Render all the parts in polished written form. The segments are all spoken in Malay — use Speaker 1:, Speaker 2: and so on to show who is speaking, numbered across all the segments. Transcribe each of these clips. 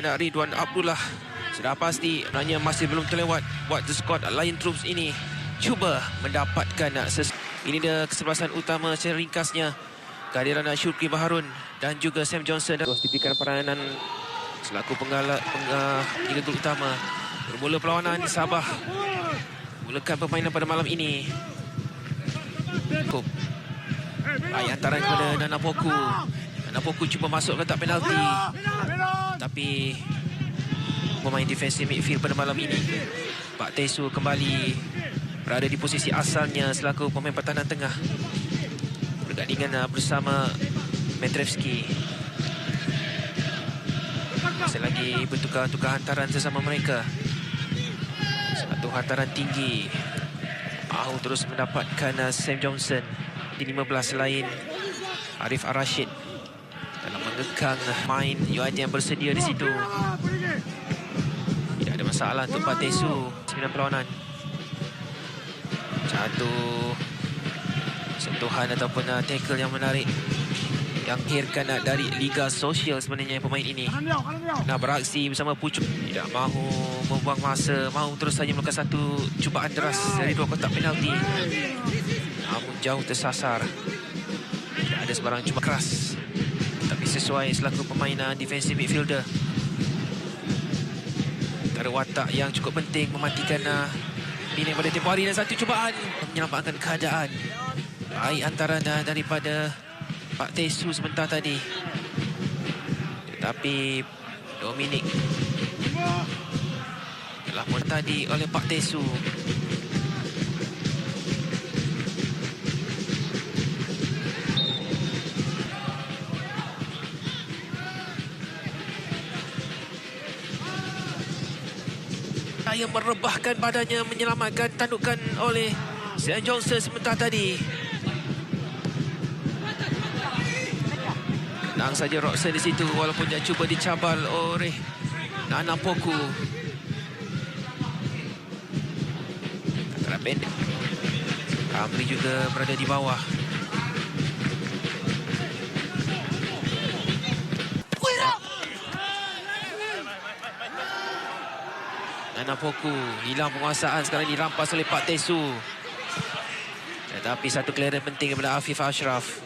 Speaker 1: Ridwan Abdullah sudah pasti hanya masih belum terlewat buat the squad Lion Troops ini cuba mendapatkan ini dia kesebelasan utama secara ringkasnya kehadiran Syukri Baharun dan juga Sam Johnson terus diberikan peranan selaku penggalak tiga gol utama. Bermula perlawanan Sabah mulakan permainan pada malam ini. Baik antaran kepada Nana Poku. Nana Poku cuba masuk ke kotak penalti, tapi pemain defensif midfield pada malam ini Pak Tesu kembali berada di posisi asalnya selaku pemain pertahanan tengah bergandingan bersama Metrevski. Masih lagi bertukar-tukar hantaran sesama mereka. Satu hantaran tinggi mahu terus mendapatkan Sam Johnson. Di 15 lain Arif Ar-Rashid dalam mengekang main UID yang bersedia di situ. Tidak ada masalah untuk Pak Tesu. 9 perlawanan. Satu sentuhan ataupun tackle yang menarik yang lahirkan dari Liga Sosial sebenarnya pemain ini. Nak beraksi bersama Pucuk. Tidak mahu membuang masa, mahu terus saja melakukan satu cubaan deras dari dua kotak penalti. Namun jauh tersasar. Tidak ada sebarang cubaan keras, tapi sesuai selaku pemain defensive midfielder. Antara watak yang cukup penting mematikan ini pada tempoh hari dan satu cubaan menyelamatkan keadaan. Baik antara daripada Pak Tesu sebentar tadi. Tetapi Dominic telah pun tadi oleh Pak Tesu. Yang merebahkan badannya menyelamatkan tandukan oleh Sam Johnson sebentar tadi. Tenang saja Roxen di situ walaupun dia cuba dicabal oleh Nana Poku. Antara pendek. Amri juga berada di bawah. Nana Poku hilang penguasaan, sekarang dirampas oleh Pak Tesu. Tetapi satu clearance penting daripada Afif Ashraf.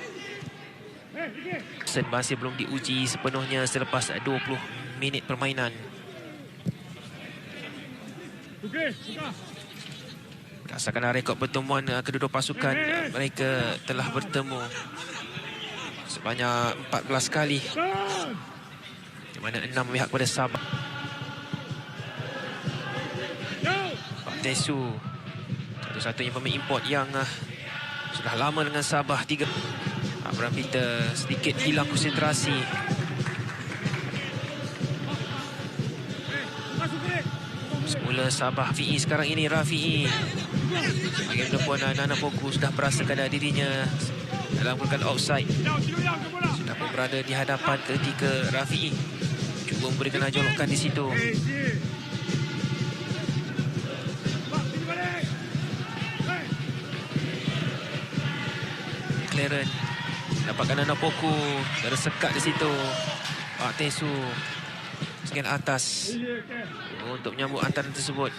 Speaker 1: Masih belum diuji sepenuhnya selepas 20 minit permainan. Berdasarkan rekod pertemuan kedua-dua pasukan, mereka telah bertemu sebanyak 14 kali, di mana 6 memihak kepada Sabah. Pak Tesu satu-satunya pemain import yang sudah lama dengan Sabah. 3 Abraham Peter sedikit hilang konsentrasi. Semula Sabah Fi'i, sekarang ini Rafi'i. Bagaimanapun Nana Poku sudah merasakan dirinya dalam kedudukan offside. Sudah pun berada di hadapan ketika Rafi'i cuba memberikan jolokan di situ. Clarence dapatkan Nana Poku, tersekat di situ. Pak Tesu sekian atas untuk menyambut hantaran tersebut.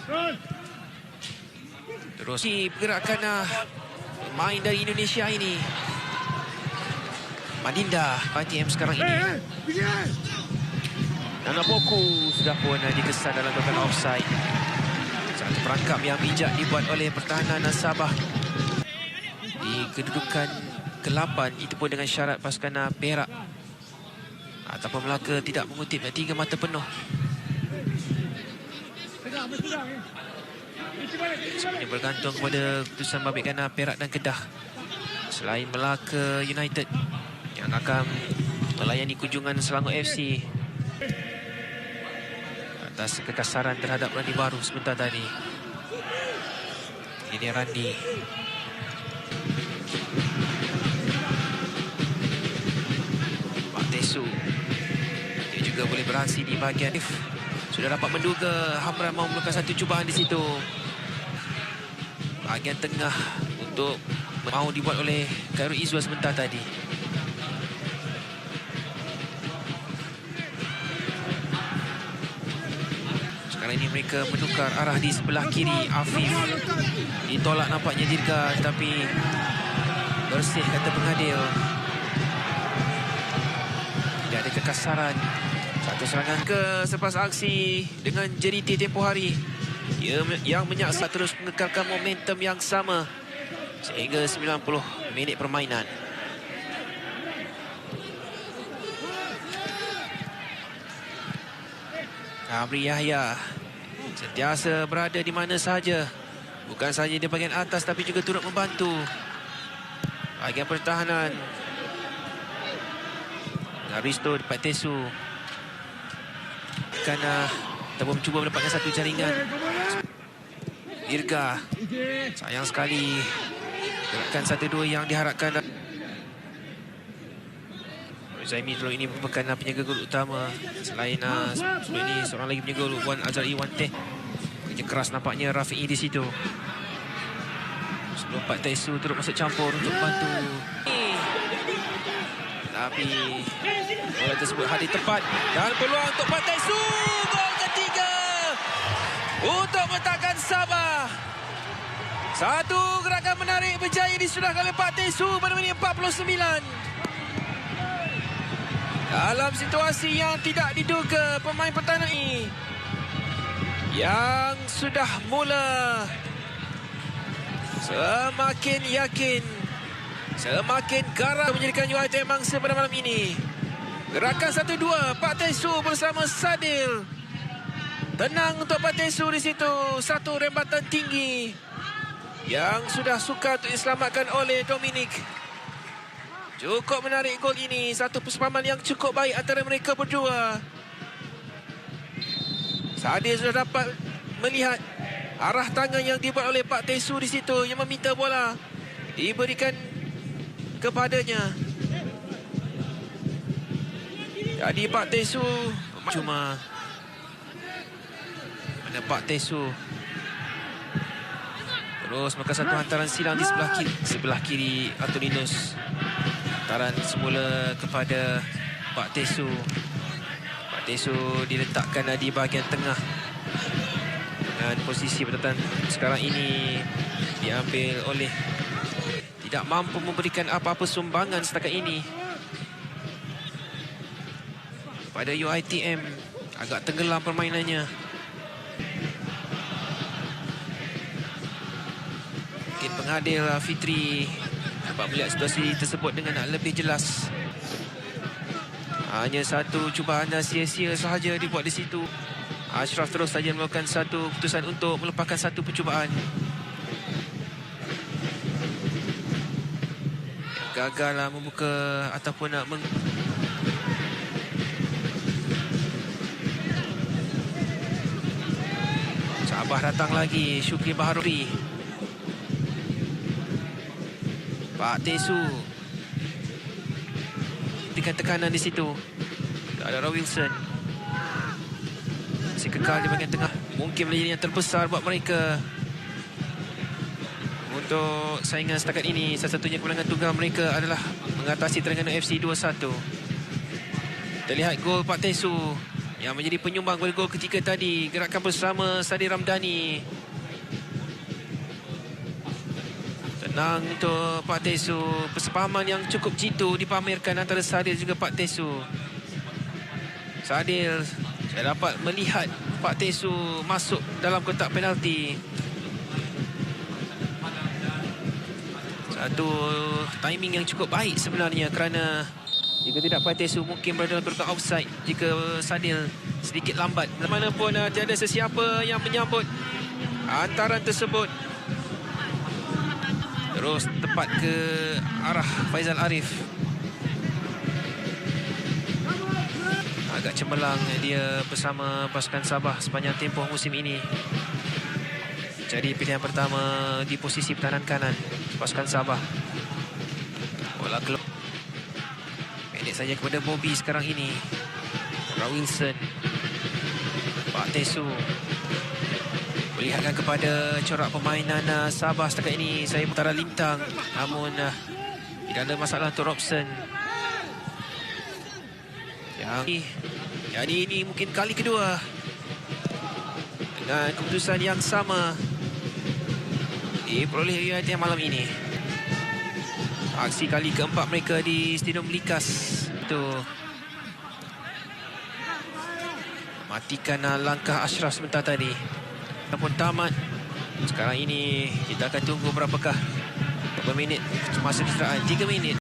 Speaker 1: Terus pergerakan main dari Indonesia ini. Madinda ITM sekarang ini. Nana Poku sudah pun dikesan dalam kotak offside. Satu perangkap yang bijak dibuat oleh pertahanan Sabah di kedudukan ke-8, itu pun dengan syarat pasukan Perak ataupun Melaka tidak mengutip 3 mata penuh. Sebenarnya bergantung kepada keputusan babitkan Perak dan Kedah. Selain Melaka United yang akan melayani kunjungan Selangor FC atas kekasaran terhadap Randi Baru sebentar tadi. Ini Randi. Tesu dia juga boleh beraksi di bahagian sudah dapat menduga Hamran mahu melakukan satu cubaan di situ. Bahagian tengah untuk mahu dibuat oleh Khairul Izwa sebentar tadi. Kali ini mereka menukar arah di sebelah kiri. Afif ditolak nampaknya Dirga, tetapi bersih kata pengadil. Tidak ada kekasaran. Satu serangan ke selepas aksi dengan JDT tempoh hari. Yang menyaksikan terus mengekalkan momentum yang sama sehingga 90 minit permainan. Amri Yahya sentiasa berada di mana sahaja. Bukan sahaja di bahagian atas tapi juga turut membantu bahagian pertahanan. Aristo dapat Tesu. Kerana ataupun cuba mendapatkan satu jaringan. Dirga. Sayang sekali. Gerakan 1-2 yang diharapkan. Zaimi dulu ini merupakan penjaga gol utama. Selain sebelum ini seorang lagi penjaga gol, Wan Azhar Iwante. Kerja keras nampaknya Rafi'i di situ. Sebelum Pak Tesu turut masuk campur untuk bantu. Tapi bola tersebut hadir tepat dan peluang untuk Pak Tesu. Gol ketiga untuk meletakkan Sabah. Satu gerakan menarik berjaya disudahkan oleh Pak Tesu pada minit 49. Dalam situasi yang tidak diduga, pemain pertahanan ini yang sudah mula semakin yakin, semakin garang menjadikan UiTM mangsa pada malam ini. Gerakan 1-2, Pak Tesu bersama Sadil. Tenang untuk Pak Tesu di situ. Satu rembatan tinggi yang sudah sukar untuk diselamatkan oleh Dominic. Cukup menarik gol ini. Satu persepahaman yang cukup baik antara mereka berdua. Sadil sudah dapat melihat arah tangan yang dibuat oleh Pak Tesu di situ yang meminta bola diberikan kepadanya. Jadi Pak Tesu cuma mana Pak Tesu terus melakukan satu hantaran silang di sebelah kiri Antoninus. Hantaran semula kepada Pak Tesu. Pak Tesu diletakkan di bahagian tengah. Dan posisi pertahanan sekarang ini diambil oleh, tidak mampu memberikan apa-apa sumbangan setakat ini. Pada UiTM agak tenggelam permainannya. Mungkin pengadil Fitri dapat melihat situasi tersebut dengan lebih jelas. Hanya satu cubaan sia-sia sahaja dibuat di situ. Ashraf terus saja melakukan satu keputusan untuk melepaskan satu percubaan. Gagal membuka ataupun nak Sabah datang lagi. Syukri Baharuri. Pak Tesu berikan tekanan di situ. Ada Wilson. Masih kekal di bahagian tengah. Mungkin menjadi yang terbesar buat mereka untuk saingan setakat ini. Salah satunya kemenangan tunggal mereka adalah mengatasi Terengganu FC 2-1. Kita lihat gol Pak Tesu yang menjadi penyumbang gol ketiga tadi. Gerakan bersama Sadil Ramdhani. Tenang untuk Pak Tesu. Persepahaman yang cukup jitu dipamerkan antara Sadil juga Pak Tesu. Sadil, saya dapat melihat Pak Tesu masuk dalam kotak penalti. Satu timing yang cukup baik sebenarnya, kerana jika tidak Pak Tesu mungkin berada dalam kotak offside jika Sadil sedikit lambat. Manapun tiada sesiapa yang menyambut hantaran tersebut. Terus tepat ke arah Faizal Arif. Agak cemerlang dia bersama pasukan Sabah sepanjang tempoh musim ini. Jadi pilihan pertama di posisi pertahanan kanan pasukan Sabah. Bola keluar. Pendek saja kepada Bobby sekarang ini. Wilson. Pak Tesu. Melihatkan kepada corak permainan Sabah setakat ini. Saya putara lintang. Namun tidak ada masalah untuk Robson. Jadi ini mungkin kali kedua Dan keputusan yang sama diperoleh United malam ini. Aksi kali keempat mereka di Stadium Likas itu matikan langkah Ashraf sebentar tadi. Ataupun tamat. Sekarang ini kita akan tunggu berapakah minit masa istirahat. 3 minit.